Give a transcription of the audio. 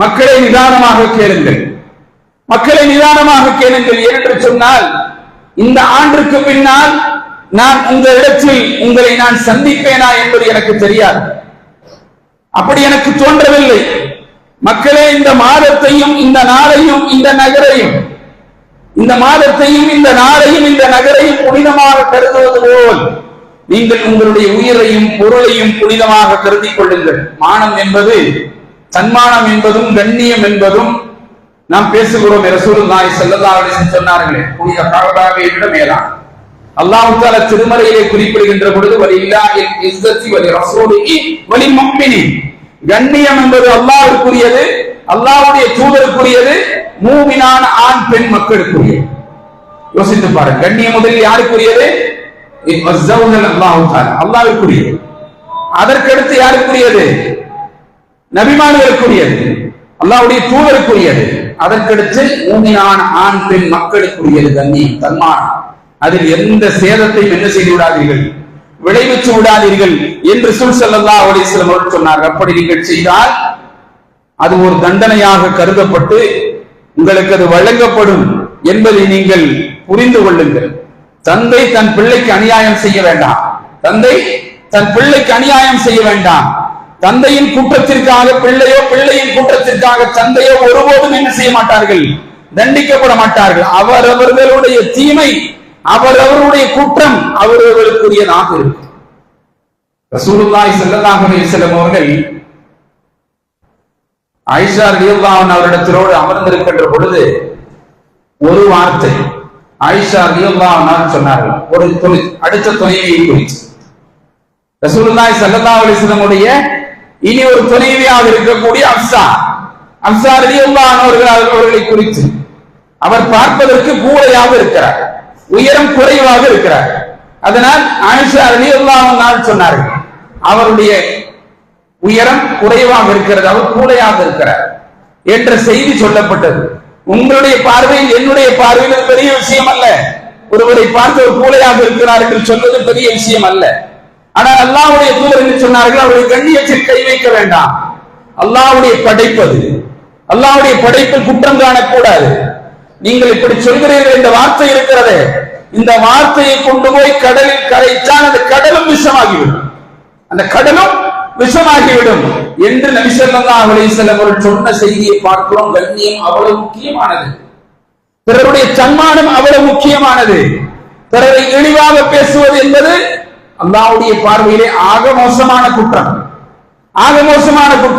மக்களை நிதானமாக கேளுங்கள், மக்களை நிதானமாக கேளுங்கள். ஏனென்று சொன்னால், இந்த ஆண்டுக்கு பின்னால் நான் உங்கள் இடத்தில் உங்களை நான் சந்திப்பேனா என்பது எனக்கு தெரியாது. அப்படி எனக்கு தோன்றவில்லை. மக்களே, இந்த மாதத்தையும் இந்த நாளையும் இந்த நகரையும், இந்த மாதத்தையும் இந்த நாளையும் இந்த நகரையும் புனிதமாக கருதுவது போல் நீங்கள் உங்களுடைய உயிரையும் பொருளையும் புனிதமாக கருதிக் கொள்ளுங்கள். மானம் என்பது, தன்மானம் என்பதும் கண்ணியம் என்பதும் நாம் பேசுகிறோம். ரசூலுல்லாஹி ஸல்லல்லாஹு அலைஹி வஸல்லம் சொன்னார்களே, புனித கஅபாவை விட மேலான அல்லாஹ் தஆலா திருமறையிலே குறிப்பிடுகின்ற பொழுது, வலில்லாஹில் இஸ்ஸத்தி வலி ரசூலிஹி வலில் முஃமினீன், கண்ணியம் என்பது அல்லாஹ்வுக்குரியது, அல்லாஹ்வுடைய தூதருக்குரியது, மூமினான ஆண் பெண் மக்களுக்குரியது. யோசித்து பாருங்க, கண்ணியம் முதலில் யாருக்குரியது? அல்லாஹ்வுக்குரியது. அதற்கடுத்து யாருக்குரியது? நபிமார்களுக்குரியது, அல்லாஹ்வுடைய தூதருக்குரியது. அதற்கடுத்து மூமினான ஆண் பெண் மக்களுக்குரியது கண்ணியம், தன்மானம். அதில் எந்த சேதத்தையும் என்ன செய்து விடாதீர்கள், விளைவிச்சு விடாதீர்கள் என்று ரசூல் ஸல்லல்லாஹு அலைஹி வஸல்லம் அவர்கள் சொன்னார்கள். அப்படி நீங்கள் செய்தால் அது ஒரு தண்டனையாக கருதப்பட்டு உங்களுக்கு அது வழங்கப்படும் என்பதை நீங்கள் புரிந்து கொள்ளுங்கள். தந்தை தன் பிள்ளைக்கு அநியாயம் செய்ய வேண்டாம், தந்தை தன் பிள்ளைக்கு அநியாயம் செய்ய வேண்டாம். தந்தையின் குற்றத்திற்காக பிள்ளையோ, பிள்ளையின் குற்றத்திற்காக தந்தையோ ஒருபோதும் என்ன செய்ய மாட்டார்கள், தண்டிக்கப்பட மாட்டார்கள். அவரவர்களுடைய தீமை, அவரவருடைய குற்றம் அவரவர்களுக்குரியதாக இருக்கும். ரசூலுல்லாஹி ஸல்லல்லாஹு அலைஹி வஸல்லம் அவர்கள் ஆயிஷா ரலியல்லாஹு அன்ஹா அவரிடத்திலோடு அமர்ந்திருக்கின்ற பொழுது ஒரு வார்த்தை ஆயிஷா ரலியல்லாஹு அன்ஹா சொன்னார்கள், ஒரு அடுத்த துணைவியை குறித்து. ரசூலுல்லாஹி ஸல்லல்லாஹு அலைஹி வஸல்லம் உடைய இனி ஒரு துணைவியாக இருக்கக்கூடிய ஹப்ஸா ரலியல்லாஹு அன்ஹா அவர்களை குறித்து, அவர் பார்ப்பதற்கு கூரையாக இருக்கிறார், உயரம் குறைவாக இருக்கிறார். அதனால் ஆயிஷா ரலியல்லாஹு அன்ஹா சொன்னார்கள், அவருடைய உயரம் குறைவாக இருக்கிறது, அவர் கூடையாக இருக்கிறார் என்ற செய்தி சொல்லப்பட்டது. உங்களுடைய பார்வையில், என்னுடைய பார்வையில் பெரிய விஷயம் அல்ல. ஒருவரை பார்த்து ஒரு கூடையாக இருக்கிறார் என்று சொல்வது பெரிய விஷயம் அல்ல. ஆனால் அல்லாஹ்வுடைய தூதர் என்று சொன்னார்கள், அவருடைய கண்ணியத்தில் கை வைக்க வேண்டாம். அல்லாஹ்வுடைய படைப்பது, அல்லாஹ்வுடைய படைப்பில் குற்றம் காணக்கூடாது. நீங்கள் இப்படி சொல்கிறீர்கள், இந்த வார்த்தை இருக்கிறதே, இந்த வார்த்தையை கொண்டு போய் கடலில் கரைத்தால் அந்த கடலும் விஷமாகிவிடும், அந்த கடலும் விஷமாகிவிடும் என்று நபி ஸல்லல்லாஹு அலைஹி வஸல்லம் அவர்கள் சொன்ன செய்தியை பார்க்கிறோம். கண்ணியம் அவ்வளவு முக்கியமானது, பிறருடைய தன்மானம் அவ்வளவு முக்கியமானது. பிறரை இழிவாக பேசுவது என்பது அல்லாஹ்வுடைய பார்வையிலே ஆக மோசமான குற்றம், ஆக மோசமான குற்றம்.